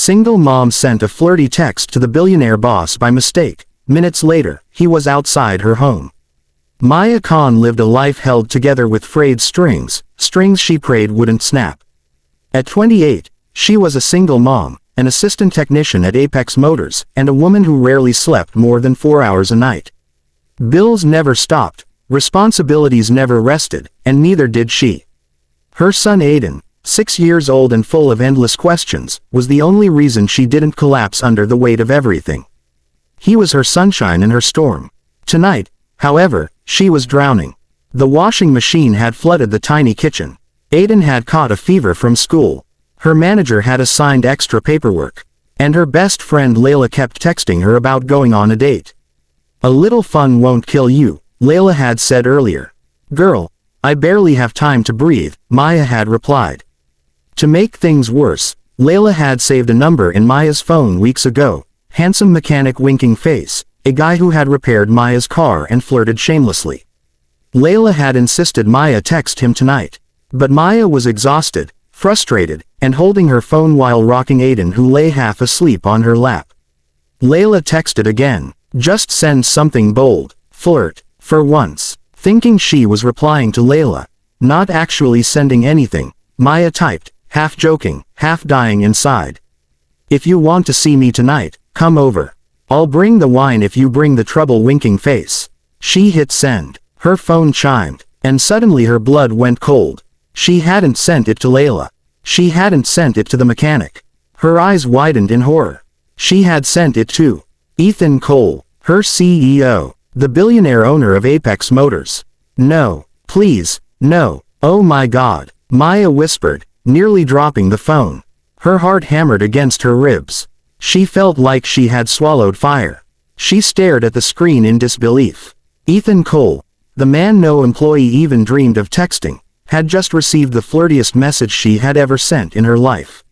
Single mom sent a flirty text to the billionaire boss by mistake. Minutes later, he was outside her home. Maya Khan lived a life held together with frayed strings she prayed wouldn't snap. At 28, she was a single mom, an assistant technician at Apex Motors, and a woman who rarely slept more than 4 hours a night. Bills never stopped, responsibilities never rested, and neither did she. Her son Aiden, 6 years old and full of endless questions, was the only reason she didn't collapse under the weight of everything. He was her sunshine in her storm. Tonight, however, she was drowning. The washing machine had flooded the tiny kitchen. Aiden had caught a fever from school. Her manager had assigned extra paperwork. And her best friend Layla kept texting her about going on a date. "A little fun won't kill you," Layla had said earlier. "Girl, I barely have time to breathe," Maya had replied. To make things worse, Layla had saved a number in Maya's phone weeks ago. Handsome mechanic winking face, a guy who had repaired Maya's car and flirted shamelessly. Layla had insisted Maya text him tonight. But Maya was exhausted, frustrated, and holding her phone while rocking Aiden, who lay half asleep on her lap. Layla texted again. "Just send something bold, flirt." For once, thinking she was replying to Layla, not actually sending anything, Maya typed, half joking, half dying inside. "If you want to see me tonight, come over. I'll bring the wine if you bring the trouble." Winking face. She hit send. Her phone chimed, and suddenly her blood went cold. She hadn't sent it to Layla. She hadn't sent it to the mechanic. Her eyes widened in horror. She had sent it to Ethan Cole, her CEO, the billionaire owner of Apex Motors. "No, please, no, oh my God," Maya whispered, nearly dropping the phone. Her heart hammered against her ribs. She felt like she had swallowed fire. She stared at the screen in disbelief. Ethan Cole, the man no employee even dreamed of texting, had just received the flirtiest message she had ever sent in her life.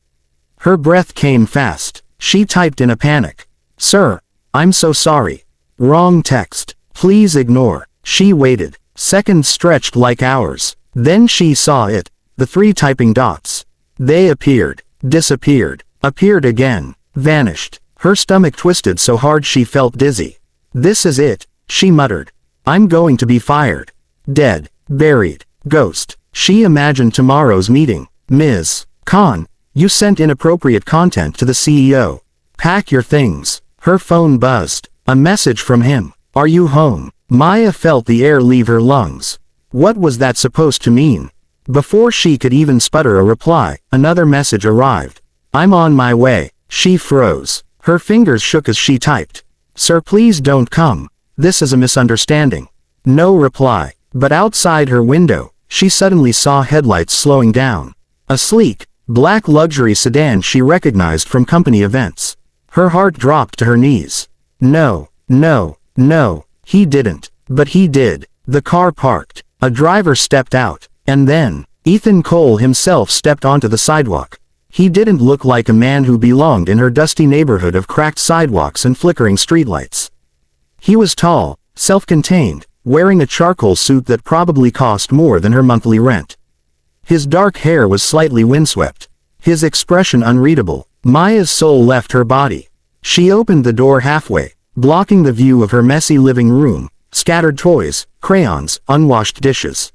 Her breath came fast. She typed in a panic. "Sir, I'm so sorry. Wrong text. Please ignore." She waited. Seconds stretched like hours. Then she saw it. The 3 typing dots. They appeared, disappeared, appeared again, vanished. Her stomach twisted so hard she felt dizzy. "This is it," she muttered. "I'm going to be fired. Dead. Buried. Ghost." She imagined tomorrow's meeting. "Ms. Khan, you sent inappropriate content to the CEO. Pack your things." Her phone buzzed. A message from him. "Are you home?" Maya felt the air leave her lungs. What was that supposed to mean? Before she could even sputter a reply, another message arrived. "I'm on my way." She froze. Her fingers shook as she typed. "Sir, please don't come. This is a misunderstanding." No reply. But outside her window, she suddenly saw headlights slowing down. A sleek, black luxury sedan she recognized from company events. Her heart dropped to her knees. No, no, no, he didn't. But he did. The car parked. A driver stepped out. And then, Ethan Cole himself stepped onto the sidewalk. He didn't look like a man who belonged in her dusty neighborhood of cracked sidewalks and flickering streetlights. He was tall, self-contained, wearing a charcoal suit that probably cost more than her monthly rent. His dark hair was slightly windswept. His expression unreadable. Maya's soul left her body. She opened the door halfway, blocking the view of her messy living room, scattered toys, crayons, unwashed dishes.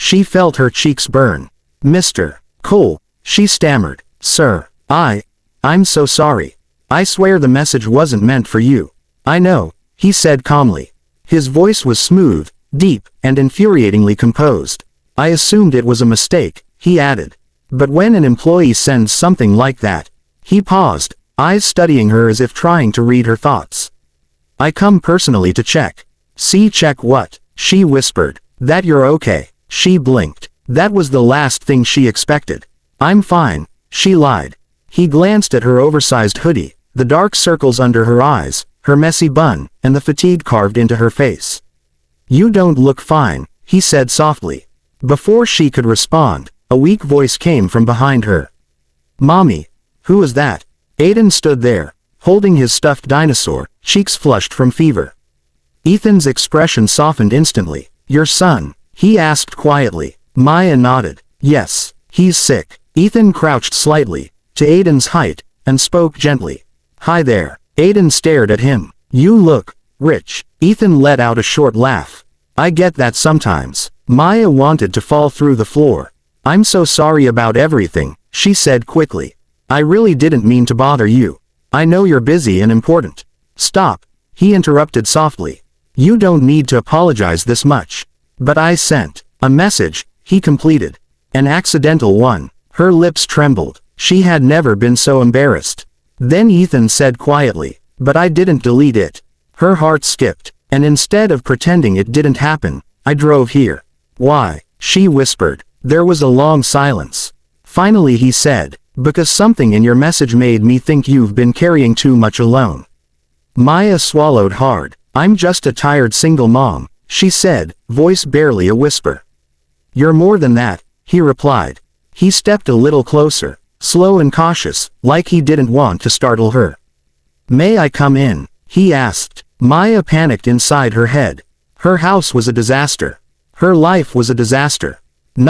She felt her cheeks burn. "Mr. Cole," she stammered. "Sir, I'm so sorry. I swear the message wasn't meant for you." "I know," he said calmly. His voice was smooth, deep, and infuriatingly composed. "I assumed it was a mistake," he added. "But when an employee sends something like that..." He paused, eyes studying her as if trying to read her thoughts. "I come personally to check." "See, check what?" she whispered. "That you're okay." She blinked. That was the last thing she expected. "I'm fine," she lied. He glanced at her oversized hoodie, the dark circles under her eyes, her messy bun, and the fatigue carved into her face. "You don't look fine," he said softly. Before she could respond, a weak voice came from behind her. "Mommy, who is that?" Aiden stood there, holding his stuffed dinosaur, cheeks flushed from fever. Ethan's expression softened instantly. "Your son?" he asked quietly. Maya nodded. "Yes, he's sick." Ethan crouched slightly, to Aiden's height, and spoke gently. "Hi there." Aiden stared at him. "You look rich." Ethan let out a short laugh. "I get that sometimes." Maya wanted to fall through the floor. "I'm so sorry about everything," she said quickly. "I really didn't mean to bother you. I know you're busy and important." "Stop," he interrupted softly. "You don't need to apologize this much." "But I sent a message," he completed. "An accidental one." Her lips trembled. She had never been so embarrassed. Then Ethan said quietly, "But I didn't delete it." Her heart skipped. "And instead of pretending it didn't happen, I drove here." "Why?" she whispered. There was a long silence. Finally he said, "Because something in your message made me think you've been carrying too much alone." Maya swallowed hard. "I'm just a tired single mom," she said, voice barely a whisper. "You're more than that," he replied. He stepped a little closer, slow and cautious, like he didn't want to startle her. "May I come in?" he asked. Maya panicked inside her head. Her house was a disaster. Her life was a disaster.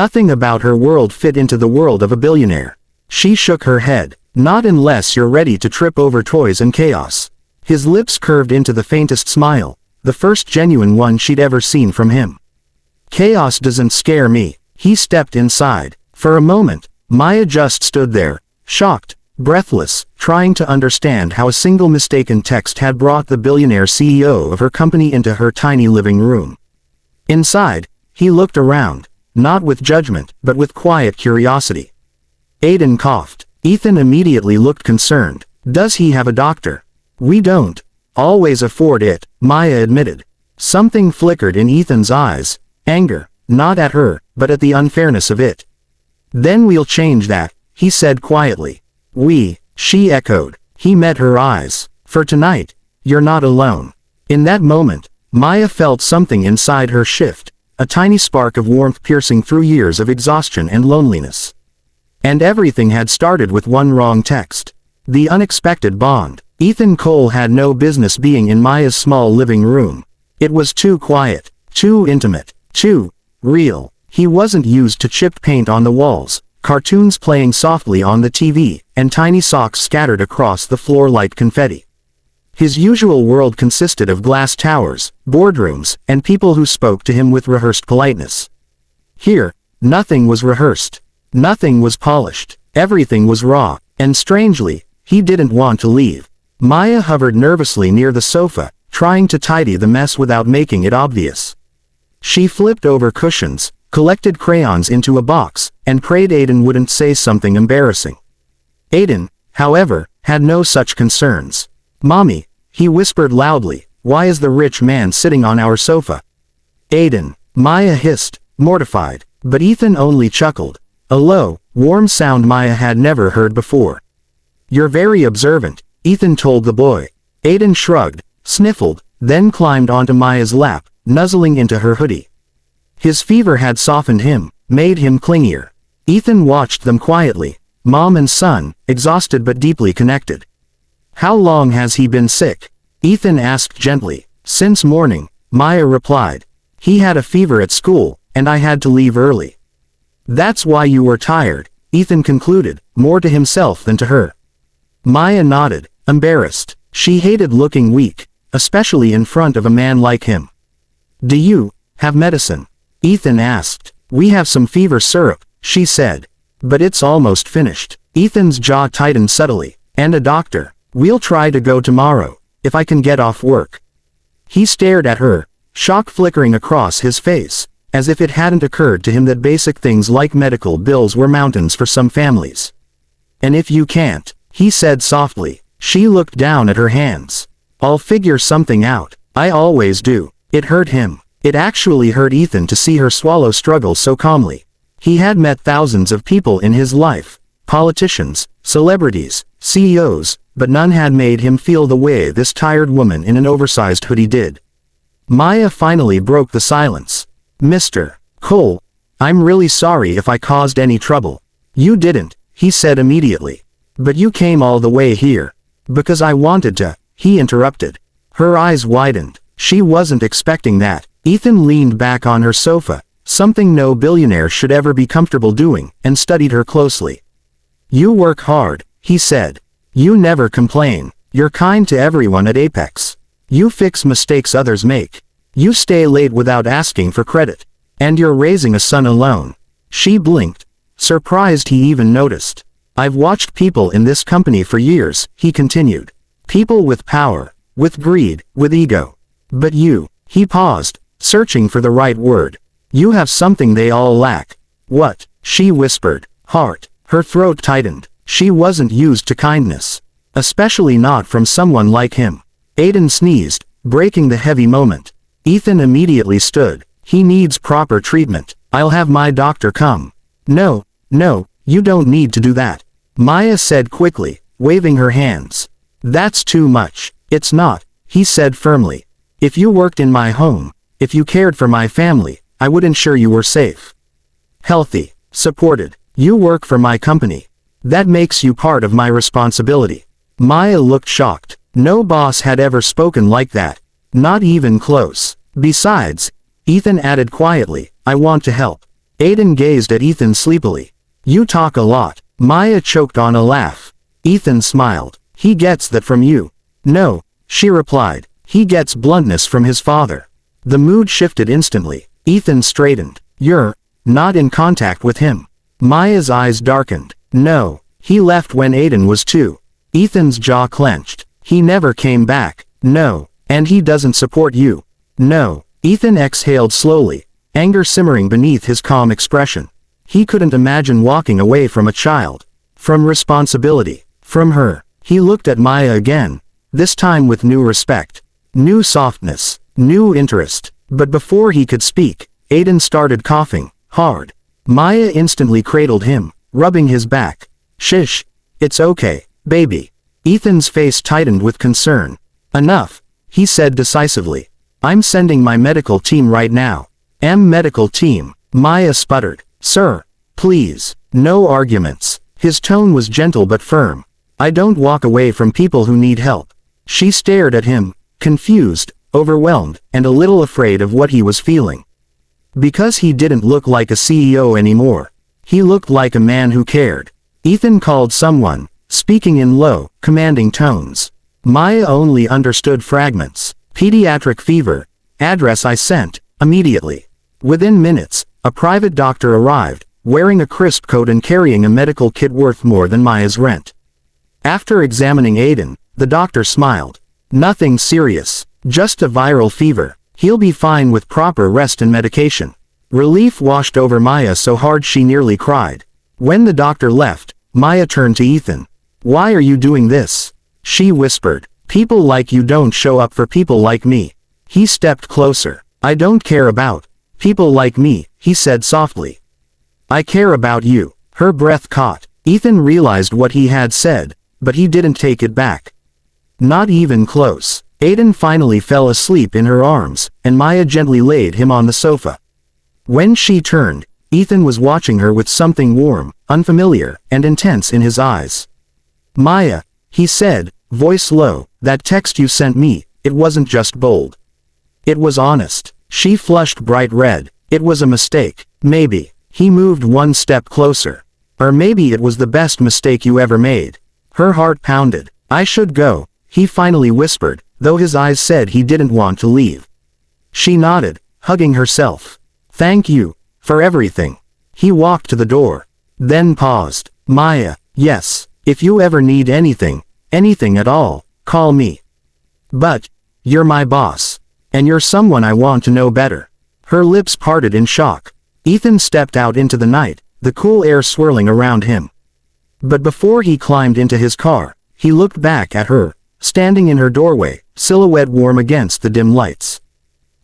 Nothing about her world fit into the world of a billionaire. She shook her head. "Not unless you're ready to trip over toys and chaos." His lips curved into the faintest smile, the first genuine one she'd ever seen from him. "Chaos doesn't scare me." He stepped inside. For a moment, Maya just stood there, shocked, breathless, trying to understand how a single mistaken text had brought the billionaire CEO of her company into her tiny living room. Inside, he looked around, not with judgment, but with quiet curiosity. Aiden coughed. Ethan immediately looked concerned. "Does he have a doctor?" "We don't always afford it," Maya admitted. Something flickered in Ethan's eyes, anger, not at her, but at the unfairness of it. "Then we'll change that," he said quietly. She echoed. He met her eyes. "For tonight, you're not alone." In that moment, Maya felt something inside her shift, a tiny spark of warmth piercing through years of exhaustion and loneliness. And everything had started with one wrong text. The unexpected bond. Ethan Cole had no business being in Maya's small living room. It was too quiet, too intimate, too real. He wasn't used to chipped paint on the walls, cartoons playing softly on the TV, and tiny socks scattered across the floor like confetti. His usual world consisted of glass towers, boardrooms, and people who spoke to him with rehearsed politeness. Here, nothing was rehearsed. Nothing was polished. Everything was raw, and strangely, he didn't want to leave. Maya hovered nervously near the sofa, trying to tidy the mess without making it obvious. She flipped over cushions, collected crayons into a box, and prayed Aiden wouldn't say something embarrassing. Aiden, however, had no such concerns. "Mommy," he whispered loudly, "why is the rich man sitting on our sofa?" "Aiden," Maya hissed, mortified, but Ethan only chuckled, a low, warm sound Maya had never heard before. "You're very observant," Ethan told the boy. Aiden shrugged, sniffled, then climbed onto Maya's lap, nuzzling into her hoodie. His fever had softened him, made him clingier. Ethan watched them quietly, mom and son, exhausted but deeply connected. "How long has he been sick?" Ethan asked gently. "Since morning," Maya replied. "He had a fever at school, and I had to leave early." "That's why you were tired," Ethan concluded, more to himself than to her. Maya nodded, embarrassed. She hated looking weak, especially in front of a man like him. "Do you have medicine?" Ethan asked. "We have some fever syrup," she said. "But it's almost finished." Ethan's jaw tightened subtly. "And a doctor. We'll try to go tomorrow, if I can get off work." He stared at her, shock flickering across his face, as if it hadn't occurred to him that basic things like medical bills were mountains for some families. "And if you can't," he said softly. She looked down at her hands. "I'll figure something out. I always do." It hurt him. It actually hurt Ethan to see her swallow struggle so calmly. He had met thousands of people in his life, politicians, celebrities, CEOs, but none had made him feel the way this tired woman in an oversized hoodie did. Maya finally broke the silence. "Mr. Cole, I'm really sorry if I caused any trouble." "You didn't," he said immediately. "But you came all the way here." "Because I wanted to," he interrupted. Her eyes widened. She wasn't expecting that. Ethan leaned back on her sofa, something no billionaire should ever be comfortable doing, and studied her closely. "You work hard," he said. You never complain. You're kind to everyone at Apex. You fix mistakes others make. You stay late without asking for credit. And you're raising a son alone. She blinked, surprised he even noticed. I've watched people in this company for years, he continued. People with power, with greed, with ego. But you, he paused, searching for the right word. You have something they all lack. What? She whispered. Heart. Her throat tightened. She wasn't used to kindness. Especially not from someone like him. Aiden sneezed, breaking the heavy moment. Ethan immediately stood. He needs proper treatment. I'll have my doctor come. No, you don't need to do that. Maya said quickly, waving her hands. That's too much. It's not, he said firmly. If you worked in my home, if you cared for my family, I would ensure you were safe. Healthy, supported. You work for my company. That makes you part of my responsibility. Maya looked shocked. No boss had ever spoken like that. Not even close. Besides, Ethan added quietly, I want to help. Aiden gazed at Ethan sleepily. You talk a lot. Maya choked on a laugh. Ethan smiled. He gets that from you. No, she replied. He gets bluntness from his father. The mood shifted instantly. Ethan straightened. You're not in contact with him. Maya's eyes darkened. No, he left when Aiden was 2. Ethan's jaw clenched. He never came back. No, and he doesn't support you. No. Ethan exhaled slowly, anger simmering beneath his calm expression. He couldn't imagine walking away from a child. From responsibility. From her. He looked at Maya again, this time with new respect. New softness. New interest. But before he could speak, Aiden started coughing, hard. Maya instantly cradled him, rubbing his back. Shish. It's okay, baby. Ethan's face tightened with concern. Enough, he said decisively. I'm sending my medical team right now. Medical team. Maya sputtered. Sir, please. No arguments. His tone was gentle but firm. I don't walk away from people who need help. She stared at him, confused, overwhelmed, and a little afraid of what he was feeling. Because he didn't look like a CEO anymore. He looked like a man who cared. Ethan called someone, speaking in low, commanding tones. Maya only understood fragments. Pediatric fever. Address I sent, immediately. Within minutes, a private doctor arrived, wearing a crisp coat and carrying a medical kit worth more than Maya's rent. After examining Aiden, the doctor smiled. Nothing serious. Just a viral fever. He'll be fine with proper rest and medication. Relief washed over Maya so hard she nearly cried. When the doctor left, Maya turned to Ethan. Why are you doing this? She whispered. People like you don't show up for people like me. He stepped closer. I don't care about people like me, he said softly. I care about you. Her breath caught. Ethan realized what he had said, but he didn't take it back. Not even close. Aiden finally fell asleep in her arms, and Maya gently laid him on the sofa. When she turned, Ethan was watching her with something warm, unfamiliar, and intense in his eyes. Maya, he said, voice low, that text you sent me, it wasn't just bold. It was honest. She flushed bright red. It was a mistake. Maybe. He moved one step closer. Or maybe it was the best mistake you ever made. Her heart pounded. I should go, he finally whispered, though his eyes said he didn't want to leave. She nodded, hugging herself. Thank you, for everything. He walked to the door. Then paused. Maya, yes, if you ever need anything at all, call me. But, you're my boss. And you're someone I want to know better. Her lips parted in shock. Ethan stepped out into the night, the cool air swirling around him. But before he climbed into his car, he looked back at her, standing in her doorway, silhouette warm against the dim lights.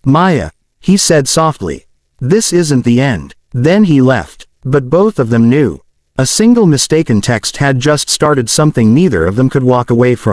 Maya, he said softly. This isn't the end. Then he left, but both of them knew. A single mistaken text had just started something neither of them could walk away from.